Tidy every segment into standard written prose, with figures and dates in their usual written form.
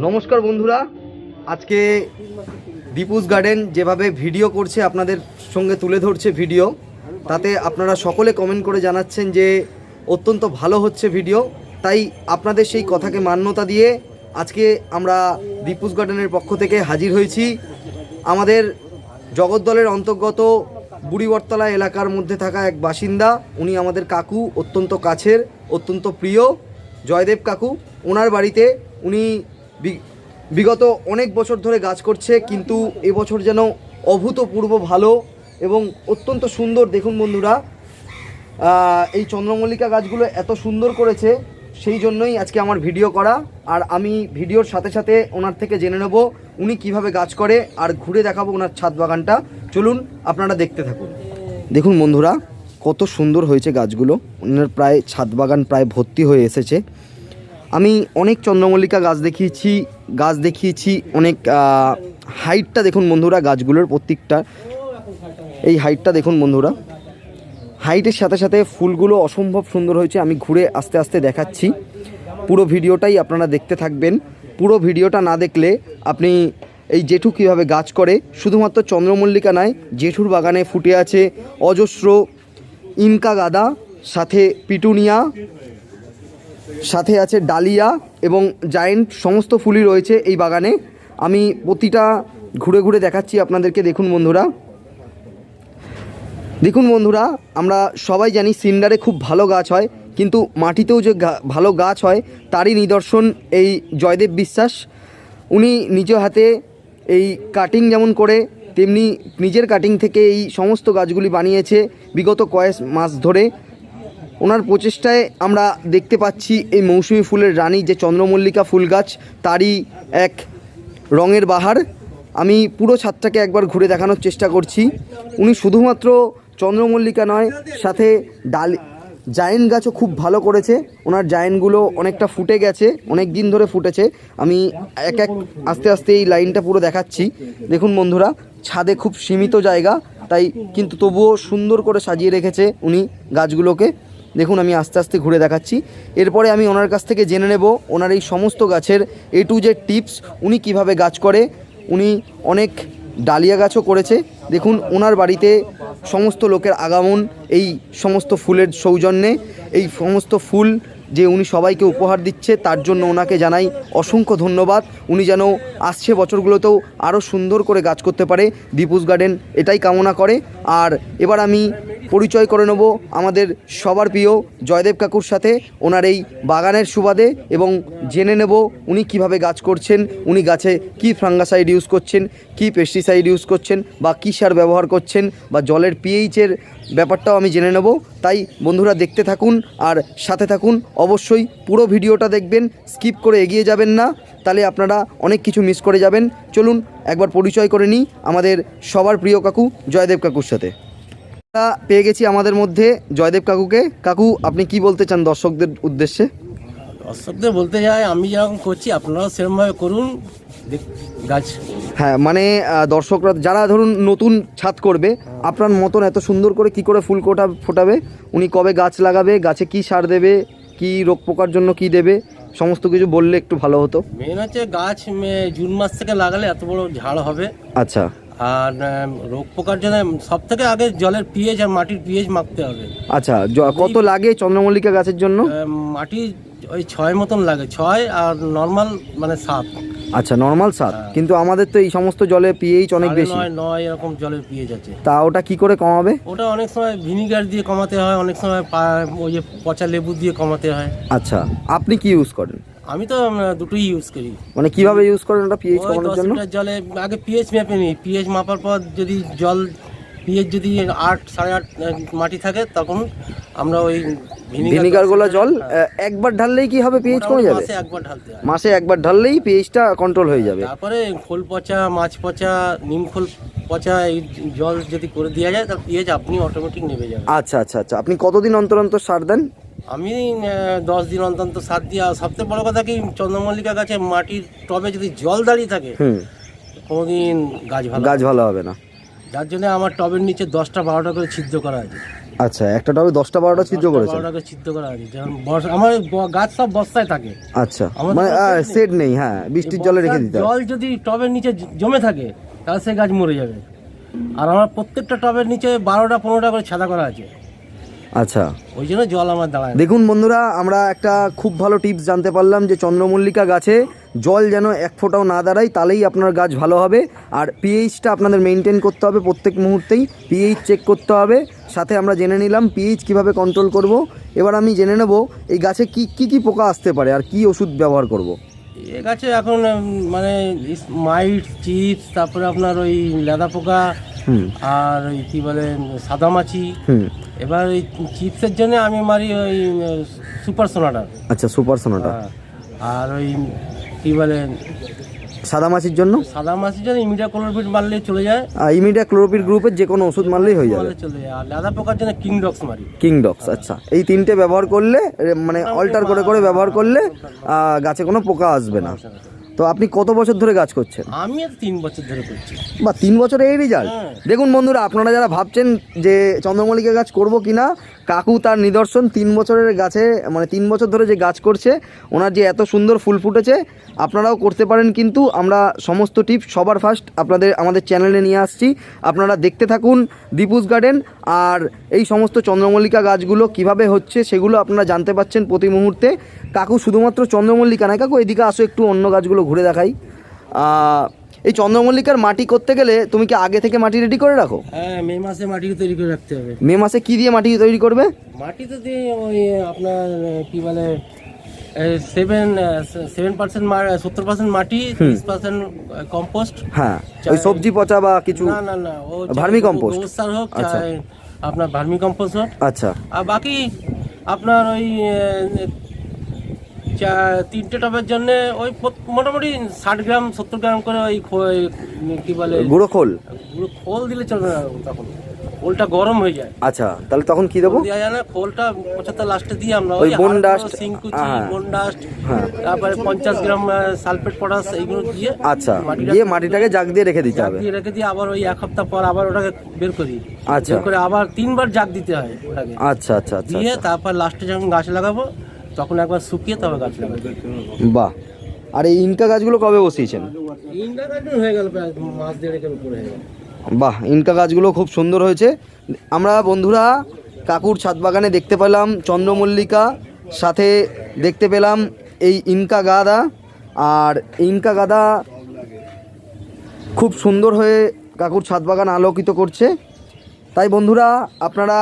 নমস্কার বন্ধুরা, আজকে দীপুস গার্ডেন যেভাবে ভিডিও করছে আপনাদের সঙ্গে তুলে ধরছে ভিডিও, তাতে আপনারা সকলে কমেন্ট করে জানাচ্ছেন যে অত্যন্ত ভালো হচ্ছে ভিডিও। তাই আপনাদের সেই কথাকে মান্যতা দিয়ে আজকে আমরা দীপুস গার্ডেনের পক্ষ থেকে হাজির হয়েছি। আমাদের জগদ্দলের অন্তর্গত বুড়িবরতলা এলাকার মধ্যে থাকা এক বাসিন্দা, উনি আমাদের কাকু, অত্যন্ত কাছের, অত্যন্ত প্রিয় জয়দেব কাকু। ওনার বাড়িতে উনি বিগত অনেক বছর ধরে গাছ করছে, কিন্তু এবছর যেন অভূতপূর্ব ভালো এবং অত্যন্ত সুন্দর। দেখুন বন্ধুরা, এই চন্দ্রমল্লিকা গাছগুলো এত সুন্দর করেছে, সেই জন্যই আজকে আমার ভিডিও করা। আর আমি ভিডিওর সাথে সাথে ওনার থেকে জেনে নেব উনি কিভাবে গাছ করে, আর ঘুরে দেখাবো ওনার ছাদ বাগানটা। চলুন আপনারা দেখতে থাকুন। দেখুন বন্ধুরা, কত সুন্দর হয়েছে গাছগুলো। ওনার প্রায় ছাদ বাগান প্রায় ভর্তি হয়ে এসেছে। আমি অনেক চন্দ্রমল্লিকা গাছ দেখিয়েছি অনেক। হাইটটা দেখুন বন্ধুরা গাছগুলোর প্রত্যেকটা, এই হাইটটা দেখুন বন্ধুরা। হাইটের সাথে সাথে ফুলগুলো অসম্ভব সুন্দর হয়েছে। আমি ঘুরে আস্তে আস্তে দেখাচ্ছি, পুরো ভিডিওটাই আপনারা দেখতে থাকবেন। পুরো ভিডিওটা না দেখলে আপনি এই জেঠু কীভাবে গাছ করে, শুধুমাত্র চন্দ্রমল্লিকা নয়, জেঠুর বাগানে ফুটে আছে অজস্র ইনকা গাঁদা, সাথে পিটুনিয়া, সাথে আছে ডালিয়া এবং জায়েন্ট, সমস্ত ফুলই রয়েছে এই বাগানে। আমি প্রতিটা ঘুরে ঘুরে দেখাচ্ছি আপনাদেরকে। দেখুন বন্ধুরা, আমরা সবাই জানি সিন্ডারে খুব ভালো গাছ হয়, কিন্তু মাটিতেও যে ভালো গাছ হয় তারই নিদর্শন এই জয়দেব বিশ্বাস। উনি নিজ হাতে এই কাটিং যেমন করে, তেমনি নিজের কাটিং থেকে এই সমস্ত গাছগুলি বানিয়েছে বিগত কয়েক মাস ধরে। ওনার প্রচেষ্টায় আমরা দেখতে পাচ্ছি এই মৌসুমি ফুলের রানী যে চন্দ্রমল্লিকা ফুল গাছ, তারই এক রঙের বাহার। আমি পুরো ছাদটাকে একবার ঘুরে দেখানোর চেষ্টা করছি। উনি শুধুমাত্র চন্দ্রমল্লিকা নয়, সাথে জায়েন্ট গাছও খুব ভালো করেছে। ওনার জায়েন্টগুলো অনেকটা ফুটে গেছে, অনেক দিন ধরে ফুটেছে। আমি এক আস্তে আস্তে এই লাইনটা পুরো দেখাচ্ছি। দেখুন বন্ধুরা, ছাদে খুব সীমিত জায়গা, তাই কিন্তু তবুও সুন্দর করে সাজিয়ে রেখেছে উনি গাছগুলোকে। দেখুন, আমি আস্তে আস্তে ঘুরে দেখাচ্ছি। এরপরে আমি ওনার কাছ থেকে জেনে নেব ওনার এই সমস্ত গাছের A to Z টিপস, উনি কিভাবে গাছ করে। উনি অনেক ডালিয়া গাছও করেছে। দেখুন, ওনার বাড়িতে সমস্ত লোকের আগমন এই সমস্ত ফুলের সৌজন্যে। এই সমস্ত ফুল যে উনি সবাইকে উপহার দিচ্ছে, তার জন্য ওনাকে জানাই অসংখ্য ধন্যবাদ। উনি যেন আসছে বছরগুলোতেও আরও সুন্দর করে গাছ করতে পারে, দীপুস গার্ডেন এটাই কামনা করে। আর এবার আমি পরিচয় করে নেব আমাদের সবার প্রিয় জয়দেব কাকুর সাথে, ওনার এই বাগানের সুবাদে, এবং জেনে নেব উনি কিভাবে গাছ করছেন, উনি গাছে কি ফাঙ্গাসাইড ইউজ করছেন, কি পেস্টিসাইড ইউজ করছেন, বা কী সার ব্যবহার করছেন, বা জলের পিএইচের ব্যাপারটাও আমি জেনে নেব। তাই বন্ধুরা দেখতে থাকুন আর সাথে থাকুন। অবশ্যই পুরো ভিডিওটা দেখবেন, স্কিপ করে এগিয়ে যাবেন না, তাহলে আপনারা অনেক কিছু মিস করে যাবেন। চলুন একবার পরিচয় করে নিই আমাদের সবার প্রিয় কাকু জয়দেব কাকুর সাথে। পেয়ে গেছি আমাদের মধ্যে জয়দেব কাকুকে। কাকু, আপনি কি বলতে চান দর্শকদের উদ্দেশ্যে? দর্শকদের বলতে যাই, আমি যেরকম করছি আপনারাও সেরকমভাবে করুন গাছ। হ্যাঁ, মানে দর্শকরা যারা ধরুন নতুন ছাদ করবে, আপনার মতন এত সুন্দর করে কি করে ফুল ফোটাবে, উনি কবে গাছ লাগাবে, গাছে কি সার দেবে, কি রোগ পোকার জন্য কি দেবে, সমস্ত কিছু বললে একটু ভালো হতো। মেন হচ্ছে গাছ জুন মাস থেকে লাগালে এত বড় ঝাড় হবে। আচ্ছা। আর রোগ পোকার জন্য সব থেকে আগে জলের পিএইচ আর মাটির পিএইচ মাপতে হবে। আচ্ছা, কত লাগে চন্দ্রমল্লিকা গাছের জন্য? মাটি ওই 6 মতন লাগে, 6 আর নর্মাল মানে 7। আচ্ছা, নর্মাল 7। কিন্তু আমাদের তো এই সমস্ত জলে পিএইচ অনেক বেশি, 9 এরকম জলের পিএইচ আছে। তা ওটা কি করে কমাবে? ওটা অনেক সময় ভিনিগার দিয়ে কমাতে হয়, অনেক সময় ওই যে পচা লেবু দিয়ে কমাতে হয়। আচ্ছা, আপনি কি ইউজ করেন? আমি তো দুটোই ইউজ করি। মানে কিভাবে ইউজ করেন ওটা পিএইচ কমানোর জন্য? জলে আগে পিএইচ মেপে নিই, পিএইচ মাপার পর যদি জল পিএইচ যদি 8 8.5 মাটি থাকে, তখন আমরা ওই ভিনিগারগুলো জল একবার ঢাললেই কি হবে, পিএইচ কমে যাবে? মাসে একবার ঢালতে হয়। মাসে একবার ঢাললেই পিএইচটা কন্ট্রোল হয়ে যাবে। তারপরে খোল পচা, মাছ পচা, নিম খোল পচা এই জল যদি করে দেওয়া যায়, তার পিএইচ আপনি অটোমেটিক নেমে যাবে। আচ্ছা আচ্ছা আচ্ছা। আপনি কতদিন অন্তর অন্তর সার দেন? আমি 10 দিন অন্তর সার দিই। আর সবথেকে বড় কথা কি, চন্দ্রমল্লিকা গাছে মাটির টবে যদি জল দাঁড়িয়ে থাকে, কোনোদিন গাছ ভালো হবে না। যার জন্য আমার টবের নিচে 10টা 12টা করে ছিদ্র করা আছে। আচ্ছা, একটা টবে 10টা 12টা ছিদ্র করেছেন? 12টাকে ছিদ্র করা আছে, যেমন আমার গাছ সব বস্তায় থাকে। আচ্ছা, আমাদের মানে গাছে সেট নেই, হ্যাঁ, বৃষ্টির জলে রেখে দিতে হবে। জল যদি টবের নিচে জমে থাকে তাহলে সেই গাছ মরে যাবে। আর আমার প্রত্যেকটা টবের নিচে 12টা 15টা করে ছাদা করা আছে, আচ্ছা, ওই জন্য জল আমার দাঁড়ায় না। দেখুন বন্ধুরা, আমরা একটা খুব ভালো টিপস জানতে পারলাম যে চন্দ্রমল্লিকা গাছে জল যেন এক ফোঁটাও না দাঁড়ায়, তাহলেই আপনার গাছ ভালো হবে। আর পিএইচটা আপনাদের মেনটেন করতে হবে, প্রত্যেক মুহূর্তেই পিএইচ চেক করতে হবে। সাথে আমরা জেনে নিলাম পিএইচ কিভাবে কন্ট্রোল করব। এবার আমি জেনে নেব এই গাছে কি পোকা আসতে পারে আর কি ওষুধ ব্যবহার করব। এ গাছে এখন মানে মাইট, চিপস, তারপরে আপনার ওই লেদা পোকা, আর ওই কি বলে সাদামাছি। এবার ওই চিপসের জন্য আমি মারি ওই সুপার সোনাটা। আচ্ছা, সুপার সোনাটা। আর ওই কি বলে সাদামাছির জন্য? সাদামাছির জন্য ইমিডাক্লোরপিড মারলে চলে যায়। ইমিডাক্লোরপিড গ্রুপের যে কোনো ওষুধ মারলেই হয়ে যাবে, চলে যায়। আর লেদা পোকার জন্য কিংডক্স মারি। কিংডক্স, আচ্ছা, এই তিনটে ব্যবহার করলে মানে অল্টার করে করে ব্যবহার করলে গাছে কোনো পোকা আসবে না। তো আপনি কত বছর ধরে গাছ করছেন? আমি 3 বছর ধরে করছি। বা 3 বছরে এই রেজাল্ট? দেখুন বন্ধুরা, আপনারা যারা ভাবছেন যে চন্দ্রমল্লিকা গাছ করব কিনা, কাকু তার নিদর্শন। 3 বছরের গাছে, মানে 3 বছর ধরে যে গাছ করছে, ওনার যে এত সুন্দর ফুল ফুটেছে, আপনারাও করতে পারেন। কিন্তু আমরা সমস্ত টিপস সবার ফার্স্ট আমাদের চ্যানেলে নিয়ে আসছি, আপনারা দেখতে থাকুন দীপুস গার্ডেন। আর এই সমস্ত চন্দ্রমল্লিকা গাছগুলো কিভাবে হচ্ছে সেগুলো আপনারা জানতে পাচ্ছেন প্রতি মুহূর্তে। কাকু শুধুমাত্র চন্দ্রমল্লিকা নয়, কাকু এদিকে আসো, একটু অন্য গাছগুলো ঘুরে দেখাই। এই চন্দ্রমল্লিকার মাটি করতে গেলে তুমি কি আগে থেকে মাটি রেডি করে রাখো? হ্যাঁ, মে মাসে মাটি তৈরি করে রাখতে হবে। মে মাসে কি দিয়ে মাটি তৈরি করবে? মাটি তো দিয়ে ওই আপনার কি বলে 7% 70% মাটি, 30% কম্পোস্ট। হ্যাঁ, ওই সবজি পচা বা কিছু? না, ও ভার্মি কম্পোস্ট। গোবর সার হোক, চাই আপনার ভার্মি কম্পোস্ট হোক। আচ্ছা, আর বাকি আপনার ওই 3টে টবের জন্য ওই মোটামুটি 60 গ্রাম 70 গ্রাম করে ওই কি বলে গুঁড়ো খোল খোল দিলে চলবে না, তখন খোলটা গরম হয়ে যায়। আচ্ছা, তাহলে তখন কি দেবো? দেওয়া যায় না, খোলটা 75 লাস্টে দিয়ে আমরা ওই বোন ডাস্ট, সিংকুচি, বোন ডাস্ট, তারপরে 50 গ্রাম সালফেট পটাশ এইগুলো দিয়ে, আচ্ছা, দিয়ে মাটিটাকে জাগ দিয়ে রেখে দিতে হবে। রেখে দিয়ে আবার ওই 1 সপ্তাহ পর আবার ওটাকে বের করি। আচ্ছা, বের করে আবার 3বার জাগ দিতে হয় ওটাকে। আচ্ছা আচ্ছা আচ্ছা, দিয়ে তারপর লাস্টে যখন গাছ লাগাবো তখন একবার শুকিয়ে তবে গাছ লাগাবো। বাহ। আর এই ইনকা গাছগুলো কবে বসিয়েছেন? ইনকা গাছ হয়ে গেল প্রায় মাস 1.5 উপরে হয়ে গেল। বাহ, ইনকা গাছগুলো খুব সুন্দর হয়েছে। আমরা বন্ধুরা কাকুর ছাদ বাগানে দেখতে পেলাম চন্দ্রমল্লিকা, সাথে দেখতে পেলাম এই ইনকা গাঁদা। আর ইনকা গাঁদা খুব সুন্দর হয়ে কাকুর ছাদ বাগান আলোকিত করছে। তাই বন্ধুরা আপনারা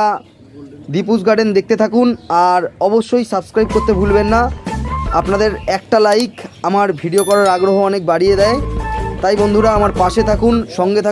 দীপুস গার্ডেন দেখতে থাকুন, আর অবশ্যই সাবস্ক্রাইব করতে ভুলবেন না। আপনাদের একটা লাইক আমার ভিডিও করার আগ্রহ অনেক বাড়িয়ে দেয়। তাই বন্ধুরা আমার পাশে থাকুন, সঙ্গে থাকুন।